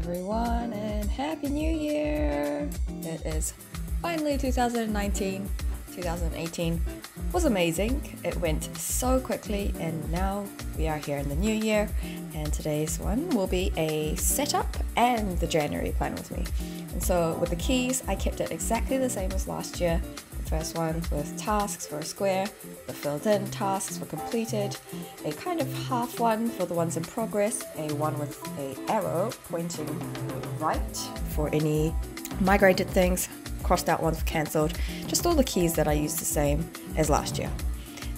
everyone, and Happy New Year! It is finally 2019. 2018 was amazing. It went so quickly, and now we are here in the new year, and today's one will be a setup and the January plan with me. And so with the keys, I kept it exactly the same as last year. The first one with tasks for a square, the filled in tasks for completed, a kind of half one for the ones in progress, a one with a arrow pointing right for any migrated things, crossed out ones for cancelled, just all the keys that I used the same as last year.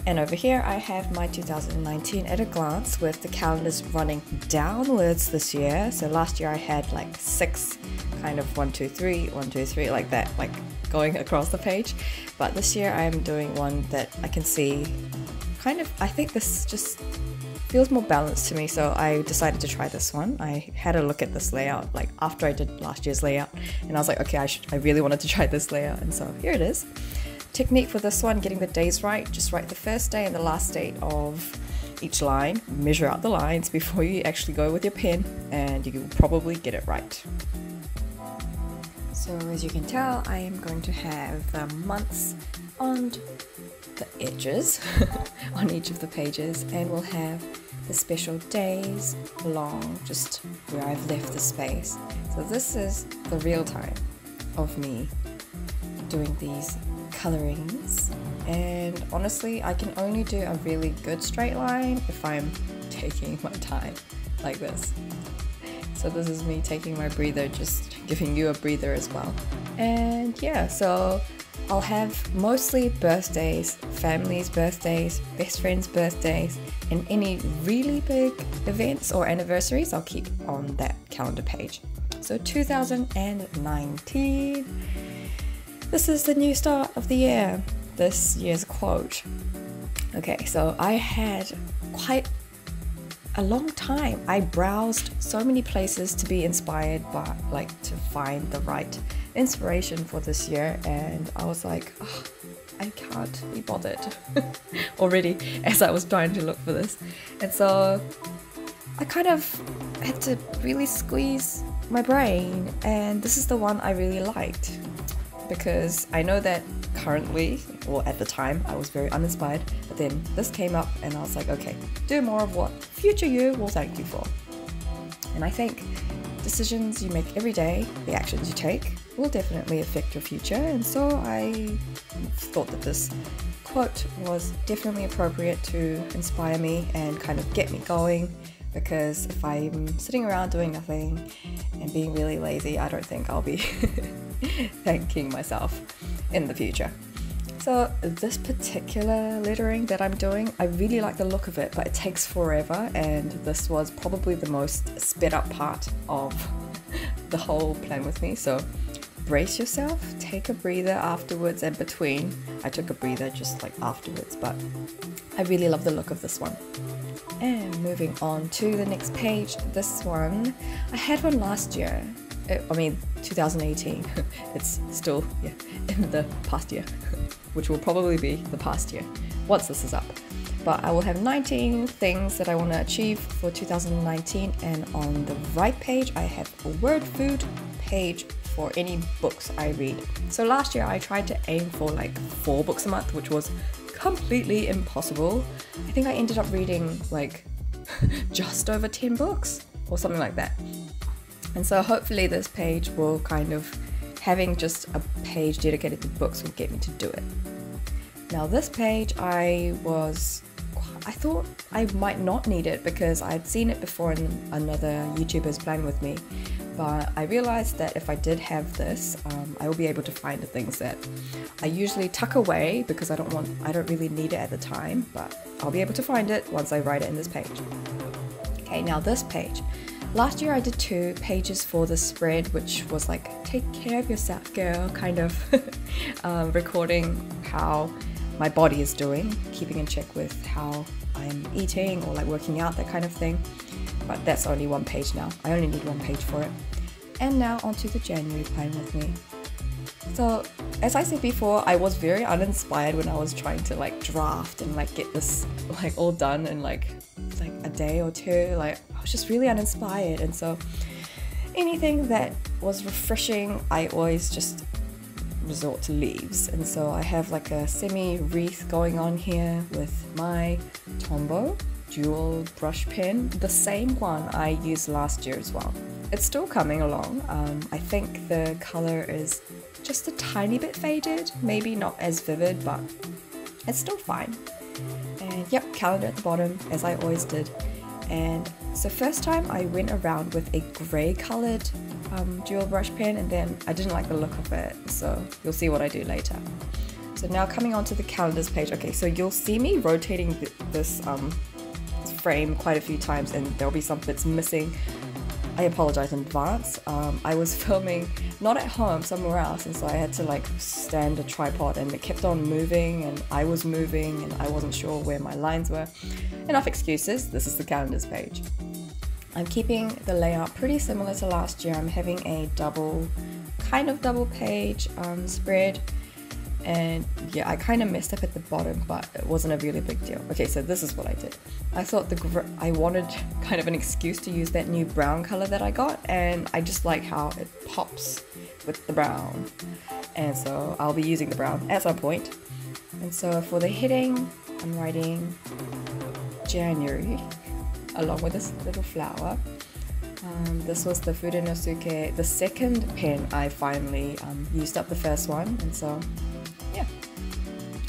And over here I have my 2019 at a glance with the calendars running downwards this year. So last year I had like 6 kind of 1, 2, 3, 1, 2, 3 like that, like going across the page. But this year I'm doing one that I can see kind of, I think this just feels more balanced to me, so I decided to try this one. I had a look at this layout like after I did last year's layout, and I was like, okay, I really wanted to try this layout, and so here it is. Technique for this one, getting the days right, just write the first day and the last date of each line, measure out the lines before you actually go with your pen, and you will probably get it right. So as you can tell, I am going to have the months on the edges on each of the pages, and we'll have the special days along just where I've left the space. So this is the real time of me doing these colorings, and honestly I can only do a really good straight line if I'm taking my time like this. So this is me taking my breather, just giving you a breather as well. And yeah, so I'll have mostly birthdays, families' birthdays, best friends' birthdays, and any really big events or anniversaries I'll keep on that calendar page. So 2019, this is the new start of the year, this year's quote. Okay, so I had quite a long time. I browsed so many places to be inspired by, like to find the right inspiration for this year, and I was like, oh, I can't be bothered already as I was trying to look for this. And so I kind of had to really squeeze my brain, and this is the one I really liked, because I know that currently, or at the time, I was very uninspired, but then this came up and I was like, okay, do more of what future you will thank you for. And I think decisions you make every day, the actions you take, will definitely affect your future, and so I thought that this quote was definitely appropriate to inspire me and kind of get me going, because if I'm sitting around doing nothing and being really lazy, I don't think I'll be thanking myself in the future. So this particular lettering that I'm doing, I really like the look of it, but it takes forever, and this was probably the most sped up part of the whole plan with me. So brace yourself, take a breather afterwards and between. I took a breather just like afterwards, but I really love the look of this one. And moving on to the next page, this one, I had one last year. I mean 2018, it's still in the past year, which will probably be the past year once this is up. But I will have 19 things that I want to achieve for 2019, and on the right page I have a word food page for any books I read. So last year I tried to aim for like 4 books a month, which was completely impossible. I think I ended up reading like just over 10 books or something like that. And so hopefully this page will kind of, having just a page dedicated to books will get me to do it. Now this page I thought I might not need it because I'd seen it before in another YouTuber's plan with me, but I realized that if I did have this, I will be able to find the things that I usually tuck away because I don't really need it at the time, but I'll be able to find it once I write it in this page. Okay, now this page. Last year I did 2 pages for the spread, which was like, take care of yourself girl, kind of recording how my body is doing, keeping in check with how I'm eating or like working out, that kind of thing. But that's only 1 page now. I only need 1 page for it. And now onto the January plan with me. So as I said before, I was very uninspired when I was trying to like draft and like get this like all done in like a day or two. Like I was just really uninspired, and so anything that was refreshing, I always just resort to leaves. And so I have like a semi wreath going on here with my Tombow dual brush pen, the same one I used last year as well. It's still coming along. I think the color is just a tiny bit faded, maybe not as vivid, but it's still fine. And yep, calendar at the bottom, as I always did. And so first time I went around with a grey coloured dual brush pen, and then I didn't like the look of it, so you'll see what I do later. So now coming on to the calendars page. Okay, so you'll see me rotating this frame quite a few times, and there'll be some bits missing. I apologize in advance. I was filming not at home, somewhere else, and so I had to like stand a tripod, and it kept on moving, and I was moving, and I wasn't sure where my lines were. Enough excuses, this is the calendars page. I'm keeping the layout pretty similar to last year. I'm having a kind of double page spread, and yeah, I kind of messed up at the bottom, but it wasn't a really big deal. Okay, so this is what I did. I thought I wanted kind of an excuse to use that new brown color that I got, and I just like how it pops with the brown, and so I'll be using the brown at some point. And so for the heading, I'm writing January along with this little flower. This was the Furenosuke, the second pen I finally used up the first one, and so yeah,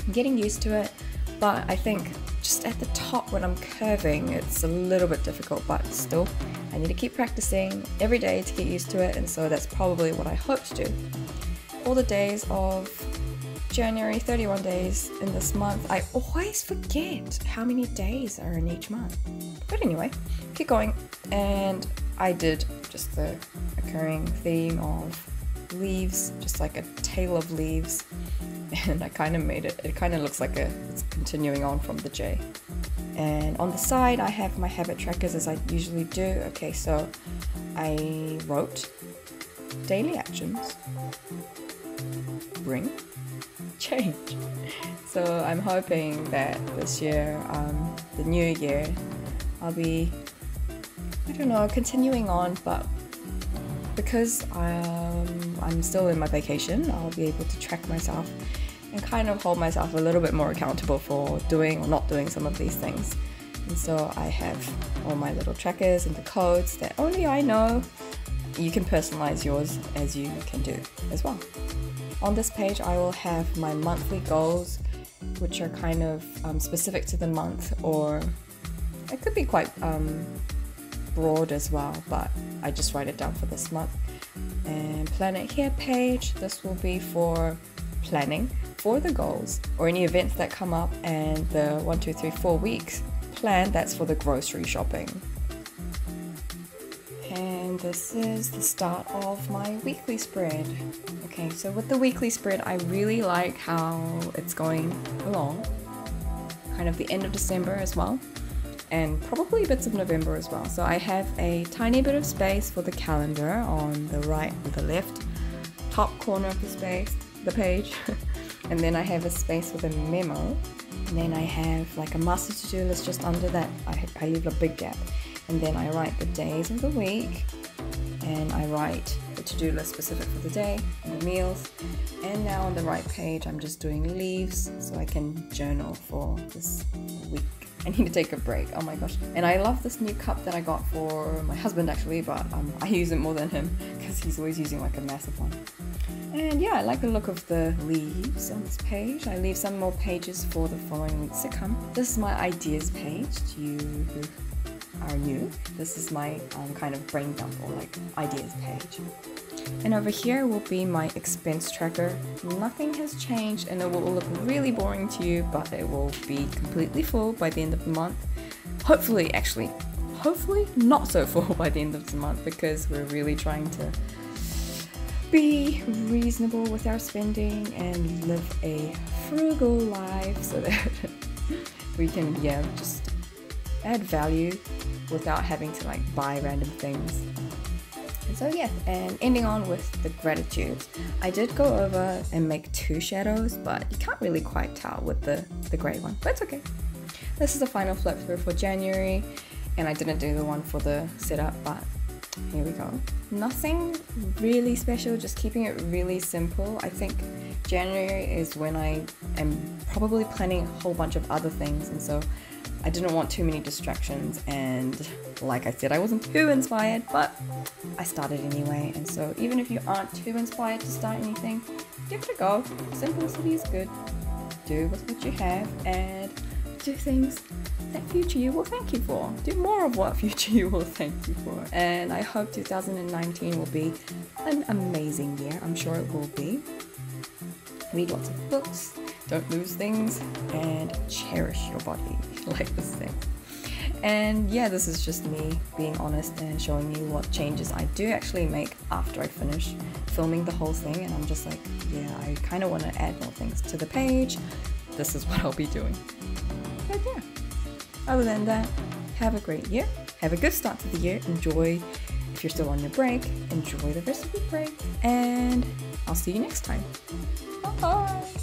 I'm getting used to it. But I think just at the top when I'm curving, it's a little bit difficult, but still I need to keep practicing every day to get used to it, and so that's probably what I hope to do. All the days of January, 31 days in this month. I always forget how many days are in each month. But anyway, keep going. And I did just the recurring theme of leaves, just like a tail of leaves. And I kind of made it kind of looks like it's continuing on from the J. And on the side, I have my habit trackers as I usually do. Okay, so I wrote daily actions, bring, change. So I'm hoping that this year, the new year, I'll be, I don't know, continuing on, but because I'm still in my vacation, I'll be able to track myself and kind of hold myself a little bit more accountable for doing or not doing some of these things. And so I have all my little trackers and the codes that only I know. You can personalize yours as you can do as well. On this page, I will have my monthly goals, which are kind of specific to the month, or it could be quite broad as well, but I just write it down for this month. And plan it here page, this will be for planning for the goals or any events that come up, and the 1, 2, 3, 4 weeks plan, that's for the grocery shopping. And this is the start of my weekly spread. Okay, so with the weekly spread, I really like how it's going along. Kind of the end of December as well, and probably bits of November as well. So I have a tiny bit of space for the calendar on the right and the left top corner of the page. And then I have a space for the memo. And then I have like a master to-do list just under that. I leave a big gap. And then I write the days of the week, and I write the to-do list specific for the day and the meals. And now on the right page, I'm just doing leaves so I can journal for this week. I need to take a break, oh my gosh. And I love this new cup that I got for my husband actually, but I use it more than him because he's always using like a massive one. And yeah, I like the look of the leaves on this page. I leave some more pages for the following weeks to come. This is my ideas page to you who are new. This is my kind of brain dump or like ideas page. And over here will be my expense tracker. Nothing has changed, and it will look really boring to you, but it will be completely full by the end of the month. Hopefully not so full by the end of the month, because we're really trying to be reasonable with our spending and live a frugal life so that we can just add value without having to like buy random things. And so yeah, and ending on with the gratitudes. I did go over and make 2 shadows, but you can't really quite tell with the grey one, but it's okay. This is the final flip through for January, and I didn't do the one for the setup, but Here we go. Nothing really special, just keeping it really simple. I think January is when I am probably planning a whole bunch of other things, and so I didn't want too many distractions, and like I said, I wasn't too inspired, but I started anyway. And so even if you aren't too inspired to start anything, give it a go. Simplicity is good. Do with what you have and do things that future you will thank you for. Do more of what future you will thank you for. And I hope 2019 will be an amazing year. I'm sure it will be. Read lots of books, don't lose things, and cherish your body, like this thing. And yeah, this is just me being honest and showing you what changes I do actually make after I finish filming the whole thing. And I'm just like, yeah, I kind of want to add more things to the page. This is what I'll be doing. But yeah, other than that, have a great year. Have a good start to the year. Enjoy, if you're still on your break, enjoy the rest of your break. And I'll see you next time. Bye.